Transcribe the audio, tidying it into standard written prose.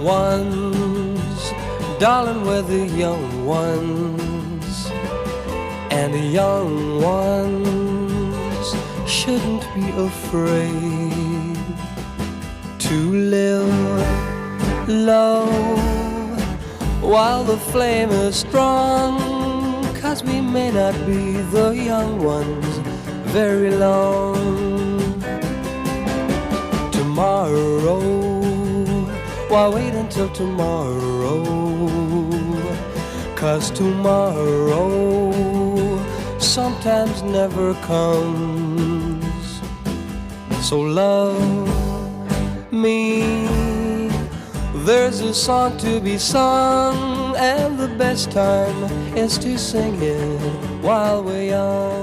young ones, darling, we're the young ones, and the young ones shouldn't be afraid to live low while the flame is strong, 'cause we may not be the young ones very long. Tomorrow, why wait until tomorrow? 'Cause tomorrow sometimes never comes. So love me, there's a song to be sung, and the best time is to sing it while we're young.